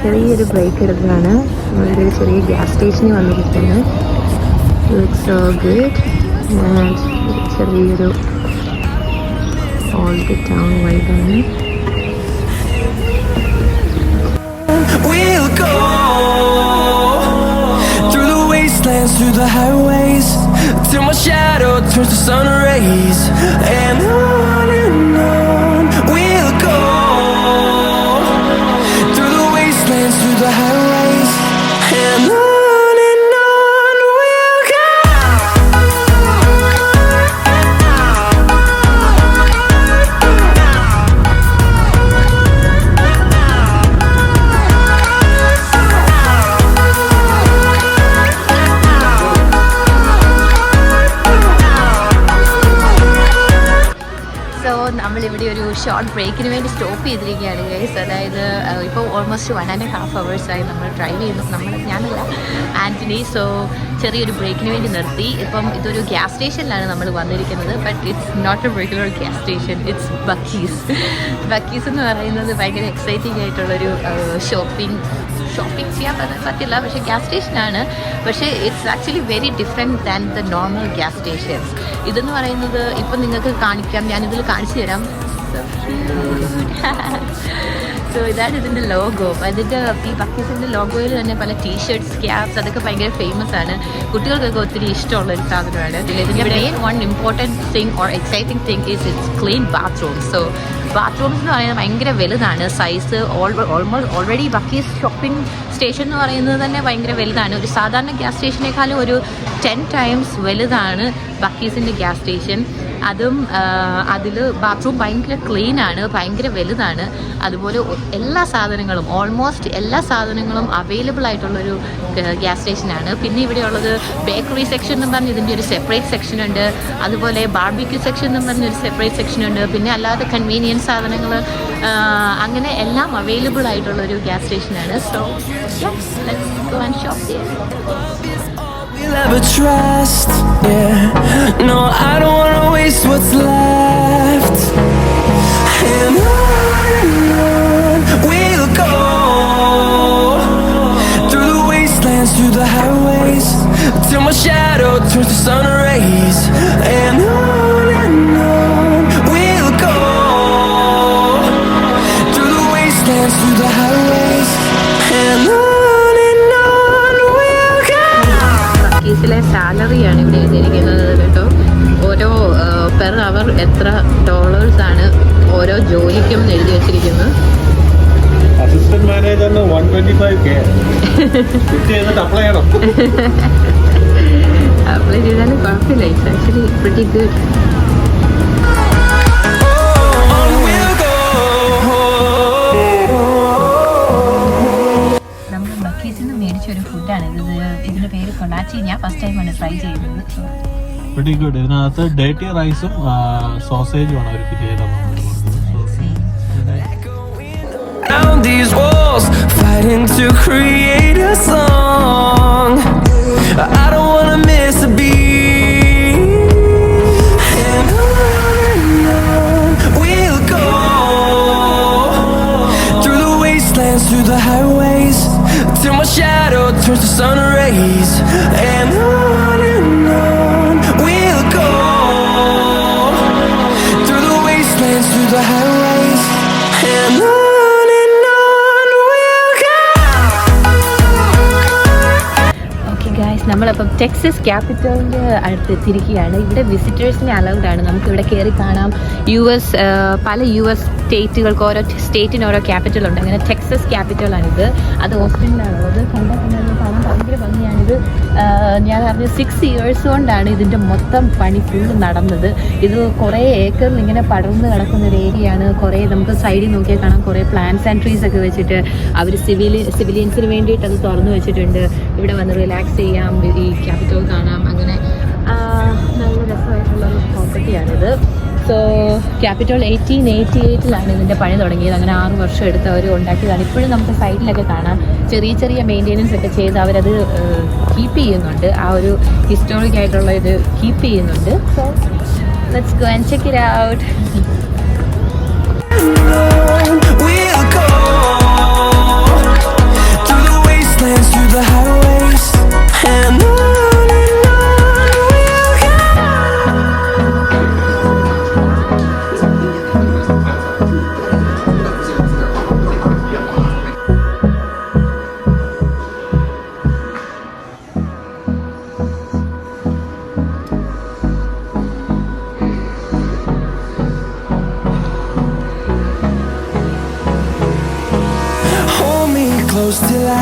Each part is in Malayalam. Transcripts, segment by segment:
ചെറിയൊരു ബ്രേക്ക് എടുത്തതാണ്. ഒരു ചെറിയ ഗ്യാസ് സ്റ്റേഷനിൽ വന്നിരിക്കുന്നത്. Looks so good. ആൻഡ് ചെറിയൊരു ഓൾഡ് ടൗൺ വൈബാണ്. We'll go through the wastelands, through the highways, till my shadow turns to sun rays. And on we'll go through the wastelands, through the highways, and on we'll go. നമ്മളിവിടെ ഒരു ഷോർട്ട് ബ്രേക്കിന് വേണ്ടി സ്റ്റോപ്പ് ചെയ്തിരിക്കുകയാണ് ഗൈസ്. അതായത് ഇപ്പോൾ ഓൾമോസ്റ്റ് 1.5 hours ആയി നമ്മൾ ഡ്രൈവ് ചെയ്യുന്നു. ഞാനല്ല, ആൻ്റണി. സോ ചെറിയൊരു ബ്രേക്കിന് വേണ്ടി നിർത്തി. ഇപ്പം ഇതൊരു ഗ്യാസ് സ്റ്റേഷനിലാണ് നമ്മൾ വന്നിരിക്കുന്നത്. But it's not a regular gas station, it's Buc-ee's. Buc-ee's എന്ന് പറയുന്നത് ഭയങ്കര എക്സൈറ്റിംഗ് ആയിട്ടുള്ളൊരു ഷോപ്പിംഗ് ചെയ്യാൻ പറ്റില്ല, പക്ഷേ ഗ്യാസ് സ്റ്റേഷനാണ്. പക്ഷേ it's actually very different than the normal gas stations. ഇതെന്ന് പറയുന്നത് ഇപ്പം നിങ്ങൾക്ക് കാണിക്കാം, ഞാനിതിൽ കാണിച്ചു തരാം. സോ ഇതാണ് ഇതിൻ്റെ ലോഗോ. അതിൻ്റെ ഈ ബക്കീസിൻ്റെ ലോഗോയിൽ തന്നെ പല ടീഷർട്ട്സ്, ക്യാപ്സ് അതൊക്കെ ഭയങ്കര ഫേമസ് ആണ്. കുട്ടികൾക്കൊക്കെ ഒത്തിരി ഇഷ്ടമുള്ളൊരു സാധനമാണ്. ഇതിൻ്റെ main one important thing or exciting thing is it's clean bathrooms. So bathrooms എന്ന് പറയുന്നത് ഭയങ്കര വലുതാണ് സൈസ്. ഓൾറെഡി ബക്കീസ് ഷോപ്പിംഗ് സ്റ്റേഷൻ എന്ന് പറയുന്നത് തന്നെ ഭയങ്കര വലുതാണ്. ഒരു സാധാരണ ഗ്യാസ് സ്റ്റേഷനേക്കാളും ഒരു 10 times വലുതാണ് ബക്കീസിൻ്റെ ഗ്യാസ് സ്റ്റേഷൻ. അതും അതിൽ ബാത്റൂം ഭയങ്കര ക്ലീനാണ്, ഭയങ്കര വലുതാണ്. അതുപോലെ എല്ലാ സാധനങ്ങളും, ഓൾമോസ്റ്റ് എല്ലാ സാധനങ്ങളും അവൈലബിൾ ആയിട്ടുള്ളൊരു ഗ്യാസ് സ്റ്റേഷനാണ്. പിന്നെ ഇവിടെ ഉള്ളത് ബേക്കറി സെക്ഷൻ എന്ന് പറഞ്ഞ് ഇതിൻ്റെ ഒരു സെപ്പറേറ്റ് സെക്ഷൻ ഉണ്ട്. അതുപോലെ ബാർബിക്യൂ സെക്ഷൻ എന്ന് പറഞ്ഞൊരു സെപ്പറേറ്റ് സെക്ഷൻ ഉണ്ട്. പിന്നെ അല്ലാതെ കൺവീനിയൻസ് സാധനങ്ങൾ, അങ്ങനെ എല്ലാം അവൈലബിൾ ആയിട്ടുള്ളൊരു ഗ്യാസ് സ്റ്റേഷനാണ്. So let's go and shop here. We'll ever trust, yeah. No, I don't wanna waste what's left. And on we'll go through the wastelands, through the highways, till my shadow turns to sun rays. And on we'll go through the wastelands, through the highways, and on. ബക്കീസിലെ സാലറിയാണ് ഇവിടെ എഴുതിയിരിക്കുന്നത് കേട്ടോ. ഓരോ പെർ അവർ എത്ര ഡോളേഴ്സാണ് ഓരോ ജോലിക്കും എഴുതി വെച്ചിരിക്കുന്നത്. അസിസ്റ്റന്റ് മാനേജറിന് 125K അപ്ലൈ ചെയ്യണം. അപ്ലൈ ചെയ്താലും കുഴപ്പമില്ല. It's actually pretty good. മേടിച്ചൊരു ഫുഡാണ് ഇത്. ഇതിന്റെ പേര് കൊണാച്ചി. ഞാൻ ഫസ്റ്റ് ടൈമാണ് ട്രൈ ചെയ്യുന്നത്. Very good. ഇതിനകത്ത് ഡേറ്റി റൈസും സോസേജും ആണ് അവർക്ക് ചെയ്തത്. These walls fighting to create a song. I don't wanna miss a beat. And on we'll go through the wastelands, through the highways, till my shadow turns to sun rays. And on we'll go through the wastelands, through the highways, and on we'll go. Okay guys, നമ്മളിപ്പം ടെക്സസ് ക്യാപിറ്റലിൻ്റെ അടുത്ത് എത്തിയിരിക്കുകയാണ്. ഇവിടെ വിസിറ്റേഴ്സിനെ അലൗഡ് ആണ്. നമുക്കിവിടെ കയറി കാണാം. പല US സ്റ്റേറ്റുകൾക്ക് ഓരോ സ്റ്റേറ്റിന് ഓരോ ക്യാപിറ്റൽ ഉണ്ട്. അങ്ങനെ ടെക്സസ് ക്യാപിറ്റലാണിത്. അത് ഓസ്റ്റിനിലാണുള്ളത്. കാണാൻ ഭയങ്കര ഭംഗിയാണിത്. ഞാൻ അറിഞ്ഞ 6 years കൊണ്ടാണ് ഇതിൻ്റെ മൊത്തം പണി ഫുള്ള് നടന്നത്. ഇത് കുറേ ഏക്കറിൽ ഇങ്ങനെ പടർന്ന് കിടക്കുന്ന ഒരു ഏരിയയാണ്. കുറേ നമുക്ക് സൈഡിൽ നോക്കിയാൽ കാണാം കുറേ പ്ലാന്റ്സ് ആൻഡ് ട്രീസ് ഒക്കെ വെച്ചിട്ട് അവർ സിവിലിയൻസിന് വേണ്ടിയിട്ട് അത് തുറന്നു വെച്ചിട്ടുണ്ട്. ഇവിടെ വന്ന് റിലാക്സ് ചെയ്യാം, ഈ ക്യാപിറ്റൽ കാണാം. അങ്ങനെ നല്ല രസമായിട്ടുള്ളൊരു പ്രോപ്പർട്ടിയാണിത്. സോ ക്യാപിറ്റൽ 1888 ഇതിൻ്റെ പണി തുടങ്ങിയത്. അങ്ങനെ 6 വർഷം എടുത്ത് അവർ ഉണ്ടാക്കിയതാണ്. ഇപ്പോഴും നമുക്ക് സൈഡിലൊക്കെ കാണാം ചെറിയ ചെറിയ മെയിൻ്റെനൻസ് ഒക്കെ ചെയ്ത് അവരത് കീപ്പ് ചെയ്യുന്നുണ്ട്. ആ ഒരു ഹിസ്റ്റോറിക് ആയിട്ടുള്ള ഇത് കീപ്പ് ചെയ്യുന്നുണ്ട്. So let's go and check it out. We'll go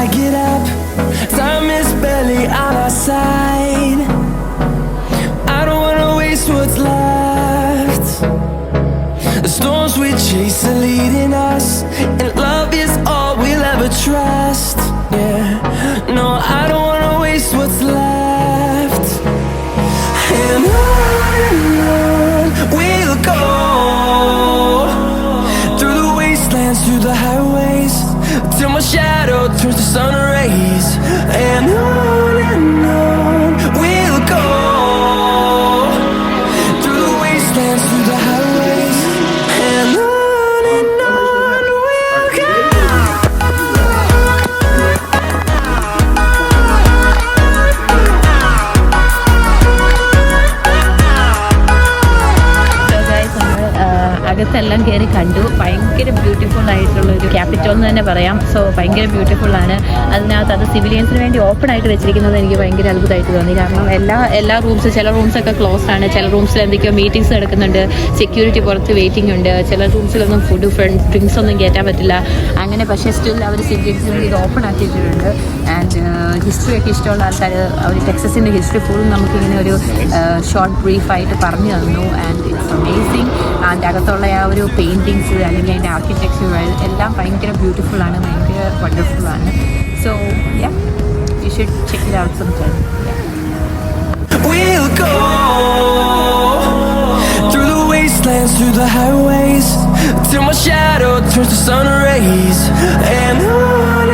I get up. Time is barely on our side. I don't wanna waste what's left. The storms we chase are leading us, and love is all we'll ever trust. Yeah, no, I don't wanna waste what's left. And on we'll go, through the wastelands, through the highways, till my shadow turns to sun rays. And on we'll go, through the wastelands, through the highways, and on we'll go. So guys, നമ്മൾ അകത്തെല്ലാം കയറി കണ്ടു. ഭയങ്കര ബ്യൂട്ടിഫുൾ ആയിട്ടുള്ള ഒരു ക്യാപിറ്റൽ എന്ന് തന്നെ പറയാം. സോ ഭയങ്കര ബ്യൂട്ടിഫുൾ ആണ്. അതിനകത്ത് അത് സിവിലിയൻസിന് വേണ്ടി ഓപ്പൺ ആയിട്ട് വെച്ചിരിക്കുന്നത് എനിക്ക് ഭയങ്കര അത്ഭുതമായിട്ട് തോന്നി. കാരണം എല്ലാ റൂംസ്, ചില റൂംസൊക്കെ ക്ലോസ്ഡ് ആണ്, ചില റൂംസിൽ എന്തൊക്കെയോ മീറ്റിംഗ്സ് നടക്കുന്നുണ്ട്, സെക്യൂരിറ്റി പുറത്ത് വെയിറ്റിംഗ് ഉണ്ട്, ചില റൂംസിലൊന്നും ഫുഡ് ഡ്രിങ്ക്സ് ഒന്നും കയറ്റാൻ പറ്റില്ല അങ്ങനെ. പക്ഷേ സ്റ്റിൽ അവർ സിവിലിയൻസിന് വേണ്ടി ഇത് ഓപ്പൺ ആക്കിയിട്ടുണ്ട്. ആൻഡ് ഹിസ്റ്ററി ഒക്കെ ഇഷ്ടമുള്ള ആൾക്കാർ അവർ ടെക്സസിൻ്റെ ഹിസ്റ്ററി ഫുള്ളും നമുക്കിങ്ങനെ ഒരു ഷോർട്ട് ബ്രീഫായിട്ട് പറഞ്ഞു തന്നു. And it's amazing. അതിൻ്റെ അകത്തുള്ള ആ ഒരു പെയിൻറ്റിങ്സ് അല്ലെങ്കിൽ അതിൻ്റെ ആർക്കിടെക്ചർ എല്ലാം ഭയങ്കര ബ്യൂട്ടിഫുള്ളാണ്, ഭയങ്കര വണ്ടർഫുള്ളാണ്. So yeah, you should check it out some time. We'll go through the wastelands, through the highways, till my shadow turns to sun rays. And on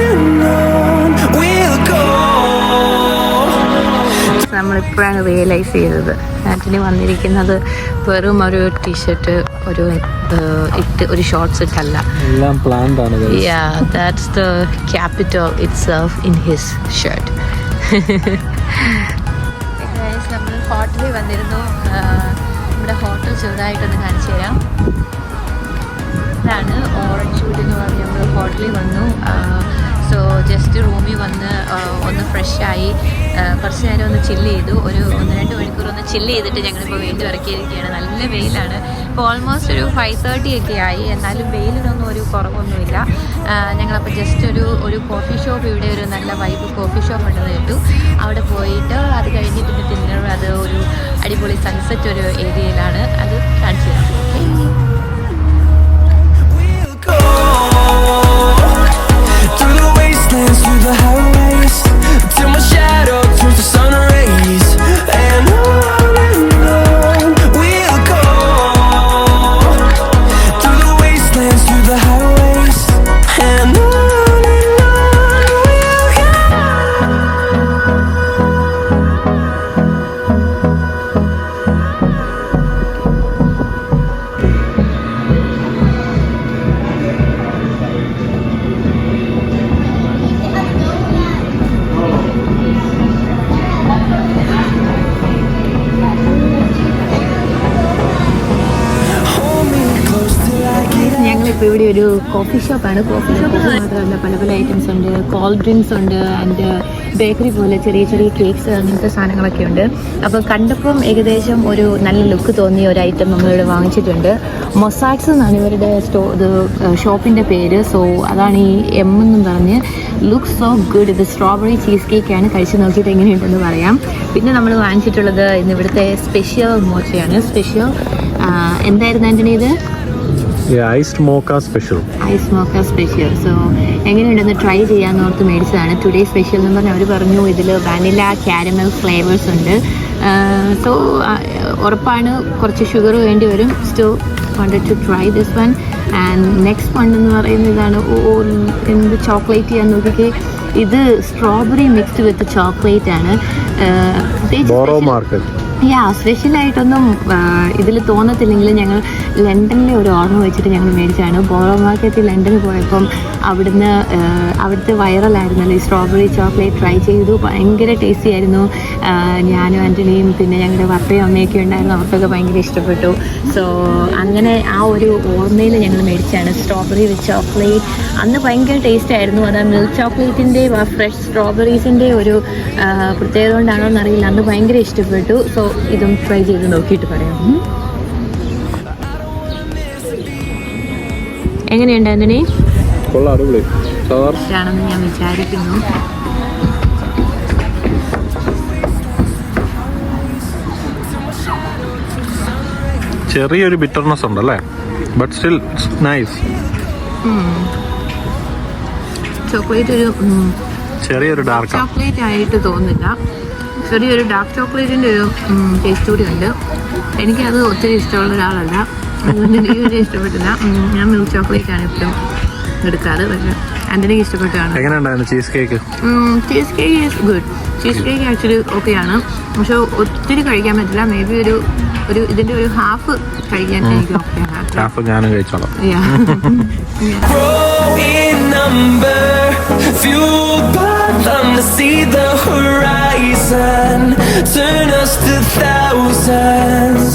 we'll go. നമ്മളിപ്പോഴാണ് റിയലൈസ് ചെയ്തത് ആൻ്റണി വന്നിരിക്കുന്നത് വെറും ഒരു ടീഷർട്ട് ഒരു ഷോർട്ട്സ് ഇട്ടല്ല, എല്ലാം പ്ലാൻഡ് ആണ്. Yeah, that's the capital itself in his shirt. നമ്മൾ ഹോട്ടലിൽ വന്നിരുന്നു. നമ്മുടെ ഹോട്ടൽ ചെറുതായിട്ടൊന്ന് കാണിച്ചു തരാം. ഇതാണ് ഓറഞ്ച് വുഡ് എന്ന് പറഞ്ഞ് നമ്മൾ ഹോട്ടലിൽ വന്നു. സോ ജസ്റ്റ് റൂമിൽ വന്ന് ഒന്ന് ഫ്രഷായി കുറച്ച് നേരം ഒന്ന് ചില്ല് ചെയ്തു. ഒരു 1-2 മണിക്കൂർ ഒന്ന് ചില്ല് ചെയ്തിട്ട് ഞങ്ങളിപ്പോൾ വീണ്ടും ഇറക്കിയിരിക്കുകയാണ്. നല്ല വെയിലാണ്. ഇപ്പോൾ ഓൾമോസ്റ്റ് ഒരു 5:30 ഒക്കെ ആയി. എന്നാലും വെയിലിനൊന്നും ഒരു കുറവൊന്നുമില്ല. ഞങ്ങളപ്പോൾ ജസ്റ്റ് ഒരു കോഫി ഷോപ്പ്, ഇവിടെ ഒരു നല്ല വൈബ് കോഫി ഷോപ്പ് ഉണ്ടെന്ന് കേട്ടു. അവിടെ പോയിട്ട് അത് കഴിഞ്ഞ് പിന്നെ ഡിന്നർ, അത് ഒരു അടിപൊളി സൺസെറ്റ് ഒരു ഏരിയയിലാണ്. അത് കാണിച്ചു തരാം. Through the highways, till my shadow turns to sun rays. And on we'll go, through the wastelands, through the highways, and on we'll go. ഞങ്ങളിപ്പോൾ ഇവിടെ ഒരു കോഫി ഷോപ്പാണ്. കോഫി ഷോപ്പ് മാത്രമല്ല, പല പല ഐറ്റംസ് ഉണ്ട്. കോൾഡ് ഡ്രിങ്ക്സ് ഉണ്ട്, ആൻഡ് ബേക്കറി പോലെ ചെറിയ ചെറിയ കേക്ക്സ്, അങ്ങനത്തെ സാധനങ്ങളൊക്കെ ഉണ്ട്. അപ്പോൾ കണ്ടപ്പം ഏകദേശം ഒരു നല്ല ലുക്ക് തോന്നിയ ഒരു ഐറ്റം നമ്മളിവിടെ വാങ്ങിച്ചിട്ടുണ്ട്. മൊസാക്സ് എന്നാണ് ഇവരുടെ ഷോപ്പിൻ്റെ പേര്. സോ അതാണ് ഈ എം എന്നും പറഞ്ഞ്. Look so good. ഇത് സ്ട്രോബെറി ചീസ് കേക്കാണ്. കഴിച്ച് നോക്കിയിട്ട് എങ്ങനെയുണ്ടെന്ന് പറയാം. പിന്നെ നമ്മൾ വാങ്ങിച്ചിട്ടുള്ളത് ഇന്ന് ഇവിടുത്തെ സ്പെഷ്യൽ മോച്ചയാണ്. സ്പെഷ്യൽ എന്തായിരുന്നു ആൻ്റണി ഇത്? Iced mocha special. Ice mocha special. So എങ്ങനെയുണ്ടെന്ന് ട്രൈ ചെയ്യാമെന്ന് ഓർത്ത് മേടിച്ചതാണ്. ടുഡേ സ്പെഷ്യൽ എന്ന് പറഞ്ഞാൽ അവർ പറഞ്ഞു ഇതിൽ വാനില കാരമൽ ഫ്ലേവേഴ്സ് ഉണ്ട്. സോ ഉറപ്പാണ് കുറച്ച് ഷുഗർ വേണ്ടി വരും. Still wanted to try this one. And next one എന്ന് പറയുന്നത് ഇതാണ്. എന്ത് ചോക്ലേറ്റ് ചെയ്യാൻ നോക്കിക്കേ. ഇത് സ്ട്രോബെറി മിക്സ്ഡ് വിത്ത് ചോക്ലേറ്റ് ആണ്. സ്പെഷ്യലായിട്ടൊന്നും ഇതിൽ തോന്നത്തില്ലെങ്കിലും ഞങ്ങൾ ലണ്ടനിലെ ഒരു ഓർമ്മ വെച്ചിട്ട് ഞങ്ങൾ മേടിച്ചാണ്. ബോറോ മാർക്കറ്റിൽ ലണ്ടനിൽ പോയപ്പം അവിടുത്തെ വൈറലായിരുന്നല്ലോ ഈ സ്ട്രോബെറി ചോക്ലേറ്റ്. ട്രൈ ചെയ്തു, ഭയങ്കര ടേസ്റ്റി ആയിരുന്നു. ഞാനും ആൻ്റണിയും പിന്നെ ഞങ്ങളുടെ പപ്പയും അമ്മയൊക്കെ ഉണ്ടായിരുന്നു, അവർക്കൊക്കെ ഭയങ്കര ഇഷ്ടപ്പെട്ടു. സോ അങ്ങനെ ആ ഒരു ഓർമ്മയിൽ ഞങ്ങൾ മേടിച്ചാണ് സ്ട്രോബെറി വിത്ത് ചോക്ലേറ്റ്. അന്ന് ഭയങ്കര ടേസ്റ്റ് ആയിരുന്നു. അത് മിൽക്ക് ചോക്ലേറ്റിൻ്റെ ഫ്രഷ് സ്ട്രോബെറീസിൻ്റെ ഒരു പ്രത്യേകത കൊണ്ടാണോ എന്നറിയില്ല, അന്ന് ഭയങ്കര ഇഷ്ടപ്പെട്ടു. സോ ഇതും ട്രൈ ചെയ്ത് നോക്കിയിട്ട് പറയാം. എങ്ങനെയുണ്ട് ആൻ്റണി? കൊള്ളാം, അടിപൊളി. ആണെന്ന് ഞാൻ വിചാരിക്കുന്നു. ചെറിയൊരു ബിറ്റർനെസ് ഉണ്ടല്ലേ, ബട്ട് സ്റ്റിൽ നൈസ്. ചോക്ലേറ്റ് ഒരു ചെറിയൊരു ഡാർക്ക് ചോക്ലേറ്റ് ആയിട്ട് തോന്നുന്നില്ല, ചെറിയൊരു ഡാർക്ക് ചോക്ലേറ്റിൻ്റെ ഒരു ടേസ്റ്റ് കൂടി ഉണ്ട്. എനിക്കത് ഒത്തിരി ഇഷ്ടമുള്ള ഒരാളല്ല, അതുകൊണ്ട് എനിക്ക് വലിയ ഇഷ്ടപ്പെട്ടില്ല. ഞാൻ മിൽക്ക് ചോക്ലേറ്റ് ആണ് ഇപ്പോഴും എടുക്കാറ്, പക്ഷെ ആൻ്റണിക്ക് ഇഷ്ടപ്പെട്ടാണ്. എങ്ങനെയുണ്ടായിരുന്നു cheese cake? Cheese cake is good. Cheese cake actually ഓക്കെയാണ്, പക്ഷെ ഒത്തിരി കഴിക്കാൻ പറ്റില്ല. മേ ബി ഒരു ഇതിൻ്റെ ഒരു ഹാഫ് കഴിക്കാൻ എനിക്ക് ഓക്കെയാണ്. ഹാഫ് ഞാനും കഴിച്ചോളാം. Growing number, fueled by them to see the horizon, turn us to thousands,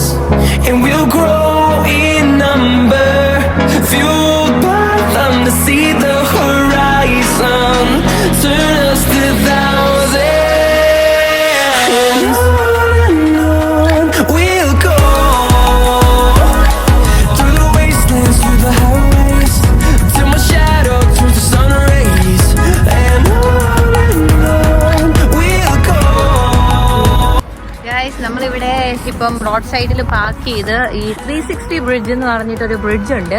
and we'll grow in number, fueled by them to see the horizon, turn us to thousands, and on we'll go, through the wastelands, through the highways, till my shadow turns to sun rays, and on we'll go. Guys, നമ്മളിവിടെ ഇപ്പം റോഡ് സൈഡിൽ പാർക്ക് ചെയ്ത് ഈ 360 ബ്രിഡ്ജ് എന്ന് പറഞ്ഞിട്ടൊരു ബ്രിഡ്ജ് ഉണ്ട്,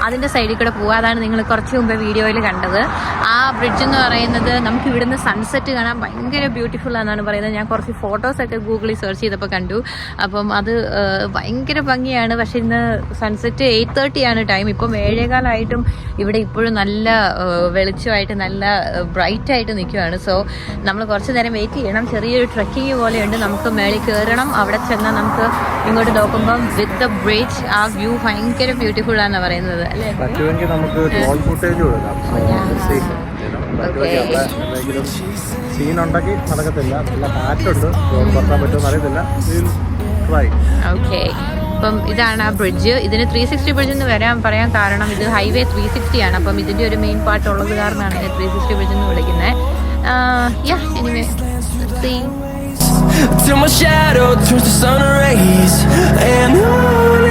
അതിൻ്റെ സൈഡിൽ കൂടെ പോകുക. അതാണ് നിങ്ങൾ കുറച്ച് മുമ്പ് വീഡിയോയിൽ കണ്ടത്. ആ ബ്രിഡ്ജ് എന്ന് പറയുന്നത് നമുക്ക് ഇവിടുന്ന് സൺസെറ്റ് കാണാൻ ഭയങ്കര ബ്യൂട്ടിഫുൾ ആണെന്നാണ് പറയുന്നത്. ഞാൻ കുറച്ച് ഫോട്ടോസൊക്കെ ഗൂഗിളിൽ സെർച്ച് ചെയ്തപ്പോൾ കണ്ടു. അപ്പം അത് ഭയങ്കര ഭംഗിയാണ്. പക്ഷെ ഇന്ന് സൺസെറ്റ് 8:30 ആണ് ടൈം. ഇപ്പം 7:15 ഇവിടെ ഇപ്പോഴും നല്ല വെളിച്ചമായിട്ട് നല്ല ബ്രൈറ്റ് ആയിട്ട് നിൽക്കുകയാണ്. സോ നമ്മൾ കുറച്ച് നേരം വെയിറ്റ് ചെയ്യണം. ചെറിയൊരു ട്രെക്കിങ് പോലെയുണ്ട്. നമുക്ക് മേളിൽ കയറണം. അവിടെ ചെന്നാൽ നമുക്ക് ഇങ്ങോട്ട് നോക്കുമ്പം വിത്ത് ദ ബ്രിഡ്ജ് ആ വ്യൂ ഭയങ്കര ബ്യൂട്ടിഫുൾ ആണെന്നാണ് പറയുന്നത്. പറ്റുമെങ്കിൽ നമുക്ക് ഡ്രോൺ ഫുട്ടേജ് കൊടുക്കാം. സീനുണ്ടെങ്കിൽ നടക്കത്തില്ല, നല്ല കാറ്റുണ്ട്, ഡ്രോൺ പറത്താൻ പറ്റുമെന്ന് അറിയത്തില്ല. ഓക്കെ, അപ്പം ഇതാണ് ആ ബ്രിഡ്ജ്. ഇതിന് 360 ബ്രിഡ്ജ് എന്ന് പറയാൻ കാരണം ഇത് ഹൈവേ 360 ആണ്. അപ്പം ഇതിൻ്റെ ഒരു മെയിൻ പാർട്ട് ഉള്ളത് കാരണമാണ് ഇതിനെ 360 ബ്രിഡ്ജ് എന്ന് വിളിക്കുന്നത്. Anyway, Till my shadow turns to sun rays, and on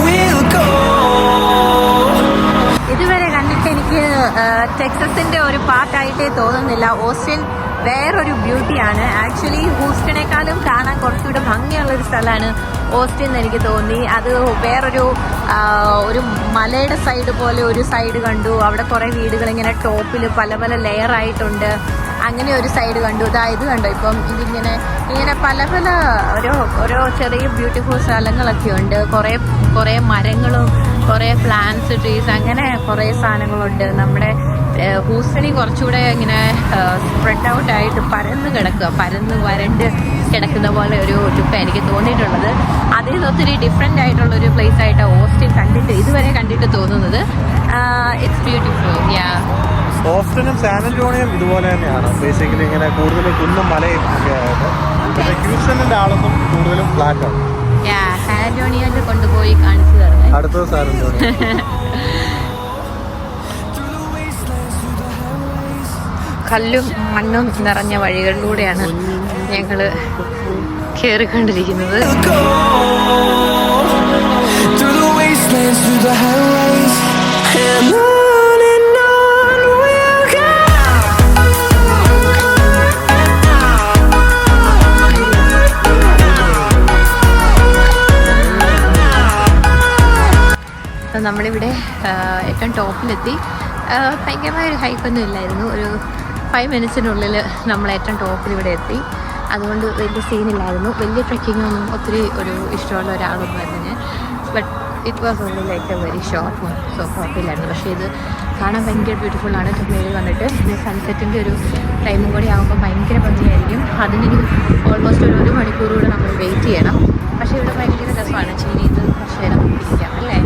we'll go. ഇതുവരെ കണ്ടിട്ട് എനിക്ക് ടെക്സസിന്റെ ഒരു പാർട്ടായിട്ടേ തോന്നുന്നില്ല. ഓസ്റ്റിൻ വേറൊരു ബ്യൂട്ടിയാണ്. ആക്ച്വലി ഹൂസ്റ്റണിനേക്കാളും കാണാൻ കുറച്ചുകൂടെ ഭംഗിയുള്ളൊരു സ്ഥലമാണ് ഓസ്റ്റിൻ എന്ന് എനിക്ക് തോന്നി. അത് വേറൊരു ഒരു മലയുടെ സൈഡ് പോലെ ഒരു സൈഡ് കണ്ടു. അവിടെ കുറേ വീടുകൾ ഇങ്ങനെ ടോപ്പിൽ പല പല ലെയർ ആയിട്ടുണ്ട്. അങ്ങനെ ഒരു സൈഡ് കണ്ടു. ഇത് കണ്ടോ, ഇപ്പം ഇങ്ങനെ പല പല ഓരോ ചെറിയ ബ്യൂട്ടിഫുൾ സ്ഥലങ്ങളൊക്കെ ഉണ്ട്. കുറേ മരങ്ങളും കുറേ പ്ലാന്റ്സ്, ട്രീസ്, അങ്ങനെ കുറേ സാധനങ്ങളുണ്ട്. നമ്മുടെ ഹൂസ്റ്റണി കുറച്ചുകൂടെ ഇങ്ങനെ സ്പ്രെഡ് ഔട്ട് ആയിട്ട് പരന്ന് വരണ്ട് കിടക്കുന്ന പോലെ ഒരു ലുക്കാണ് എനിക്ക് തോന്നിയിട്ടുള്ളത്. അതിൽ നിന്ന് ഒത്തിരി ഡിഫറെൻ്റ് ആയിട്ടുള്ളൊരു പ്ലേസ് ആയിട്ടാണ് ഓസ്റ്റിൻ ഇതുവരെ കണ്ടിട്ട് തോന്നുന്നത്. It's beautiful. ഓസ്റ്റിനും സാൻ ആന്റോണിയും ഇതുപോലെ തന്നെയാണ്. ബേസിക്കലി ഇങ്ങനെ കൂടുതലും കുന്നും മലയും ഒക്കെ ആയിട്ട്. പക്ഷേ ഹ്യൂസ്റ്റണിന്റെ ആളൊന്നും കൂടുതലും ഫ്ലാറ്റാണ്. സാൻ ആന്റോണിയോയിൽ കൊണ്ടുപോയി കാണിച്ചു തരണം. അടുത്തത് സാൻ ആന്റോണിയോ. കല്ലും മണ്ണും നിറഞ്ഞ വഴികളിലൂടെയാണ് ഞങ്ങൾ കയറിക്കൊണ്ടിരിക്കുന്നത്. നമ്മളിവിടെ ഏറ്റവും ടോപ്പിലെത്തി. ഭയങ്കരമായൊരു ഹൈക്കൊന്നും ഇല്ലായിരുന്നു. ഒരു 5 മിനിറ്റ്സിനുള്ളിൽ നമ്മൾ ഏറ്റവും ടോപ്പിൽ ഇവിടെ എത്തി. അതുകൊണ്ട് വലിയ സീനില്ലായിരുന്നു. വലിയ ട്രെക്കിങ്ങൊന്നും ഒത്തിരി ഒരു ഇഷ്ടമുള്ള ഒരാളൊന്നും ആയിരുന്നു ഞാൻ. But it was only like A very short one. So കുഴപ്പമില്ലായിരുന്നു. പക്ഷേ ഇത് കാണാൻ ഭയങ്കര ബ്യൂട്ടിഫുള്ളാണ്. മേളിൽ വന്നിട്ട് സൺസെറ്റിൻ്റെ ഒരു ടൈമും കൂടി ആകുമ്പോൾ ഭയങ്കര ഭംഗിയായിരിക്കും. അതിന് ഓൾമോസ്റ്റ് ഒരു മണിക്കൂർ കൂടെ നമ്മൾ വെയിറ്റ് ചെയ്യണം. പക്ഷേ ഇവിടെ ഭയങ്കര രസമാണ്. ചീനിത് കുറച്ച് നേരം ഇരിക്കാം അല്ലേ.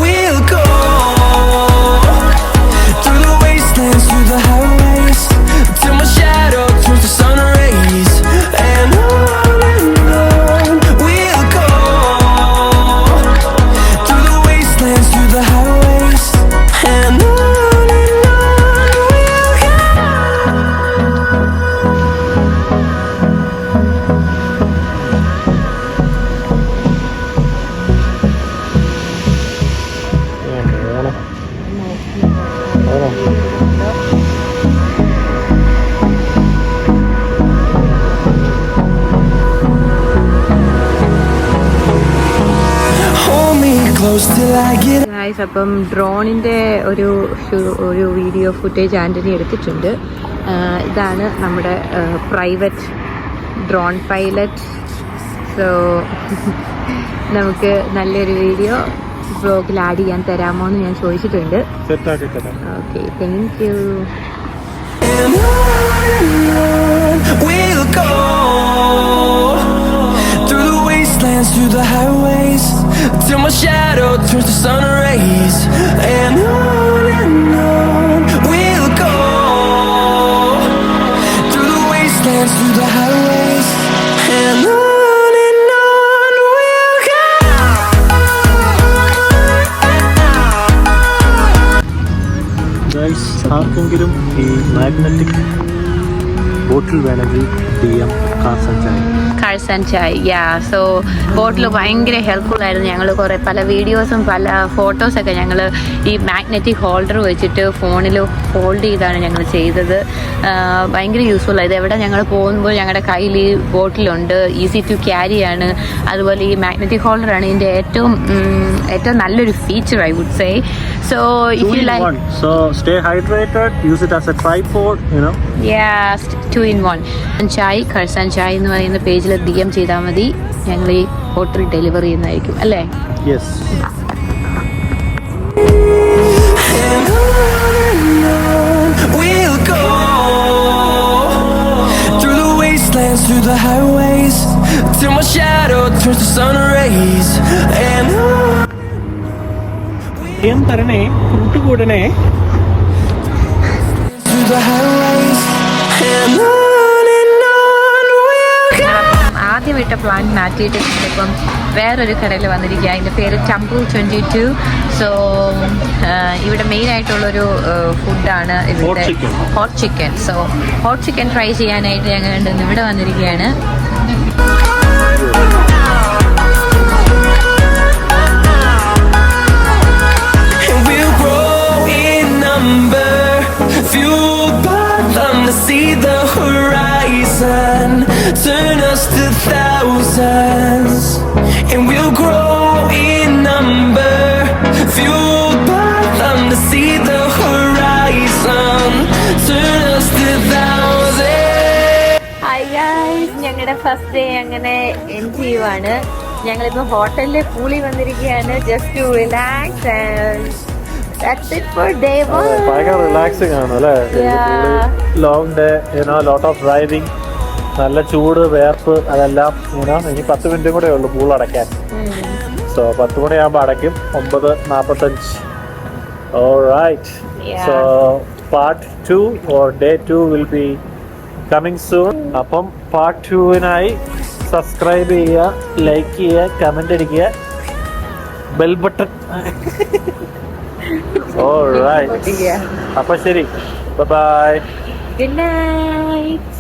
We'll go through the wastelands, through the highways, till my shadow turns to sun rays, and on we'll go through the wastelands, through the highways, and on we'll go. close till I get guys, അപ്പം ഡ്രോണിൻ്റെ ഒരു വീഡിയോ ഫുട്ടേജ് ആൻ്റണി എടുത്തിട്ടുണ്ട്. ഇതാണ് നമ്മുടെ പ്രൈവറ്റ് ഡ്രോൺ പൈലറ്റ്. സോ നമുക്ക് നല്ലൊരു വീഡിയോ വ്ലോഗിൽ ആഡ് ചെയ്യാൻ തരാമോ എന്ന് ഞാൻ ചോദിച്ചിട്ടുണ്ട്. Okay, thank you. and on we'll go through the wastelands, through the highways, till my shadow turns to sun rays. And on we'll go through the wastelands, through the highways, and on we'll go. ആർക്കെങ്കിലും ഈ മാഗ്നറ്റിക് ബോട്ടിൽ വേണമെങ്കിൽ DM cars and chai. So bottle ഭയങ്കര ഹെൽപ്ഫുൾ ആയിരുന്നു. ഞങ്ങൾ പല വീഡിയോസും പല ഫോട്ടോസൊക്കെ ഞങ്ങൾ ഈ മാഗ്നറ്റിക് ഹോൾഡർ വെച്ചിട്ട് ഫോണിൽ ഹോൾഡ് ചെയ്താണ് ഞങ്ങൾ ചെയ്തത്. ഭയങ്കര യൂസ്ഫുൾ ആയത്. എവിടെ ഞങ്ങൾ പോകുമ്പോൾ ഞങ്ങളുടെ കയ്യിൽ ഈ ബോട്ടിലുണ്ട്, ഈസി ടു ക്യാരി ആണ്. അതുപോലെ ഈ മാഗ്നറ്റിക് ഹോൾഡറാണ് ഇതിൻ്റെ ഏറ്റവും നല്ലൊരു feature, I would say. So if you like, so stay hydrated, use it as a tripod, you know. Yeah, 2-in-1. Chai ഖർസാൻ ചായ് എന്ന് പറയുന്ന പേജിൽ DM ചെയ്താൽ മതി. ഞങ്ങൾ ഈ ഹോട്ടൽ ഡെലിവറി ചെയ്യുന്നതായിരിക്കും, അല്ലേ? Yes. And on we'll go through the wastelands, through the highways, till my shadow turns to sun rays. And on തരണേ, കൂട്ടുകൂടണേ. through the highways, and on we'll go. ആദ്യം ഇട്ട പ്ലാൻ മാറ്റിയിട്ട് ഇപ്പം വേറൊരു കടയിൽ വന്നിരിക്കുക. അതിൻ്റെ പേര് ടെമ്പിൾ 22. സോ ഇവിടെ മെയിൻ ആയിട്ടുള്ളൊരു ഫുഡാണ് ഇവിടെ hot chicken. So hot chicken try ചെയ്യാനായിട്ട് ഞങ്ങൾ ഇവിടെ വന്നിരിക്കുകയാണ്. Fueled by them to see the horizon, turn us to thousands, and we'll grow in number. Fueled by them to see the horizon, turn us to thousands. Hi guys, ഞങ്ങളുടെ ഫസ്റ്റ് ഡേ അങ്ങനെ എൻഡ് ചെയ്യുവാണ്. ഞങ്ങളിപ്പോൾ ഹോട്ടലിലെ പൂളിൽ വന്നിരിക്കുകയാണ് just to relax and that's it for day 1. ഭയങ്കര റിലാക്സിങ് ആണ് അല്ലേ? Long day, lot of driving, നല്ല ചൂട്, വേർപ്പ്, അതെല്ലാം ഇനി 10 മിനിറ്റും കൂടെ ഉള്ളൂ പൂൾ അടയ്ക്കാൻ. സോ 10 മണിയാകുമ്പോൾ അടയ്ക്കും, 9:45. Alright. So part 2 or day 2 will be coming soon. അപ്പം part 2-നായി സബ്സ്ക്രൈബ് ചെയ്യുക, ലൈക്ക് ചെയ്യുക, കമന്റ് അടിക്കുക, ബെൽ ബട്ടൺ. Alright. അപ്പൊ ശരി, ബൈ. Good night.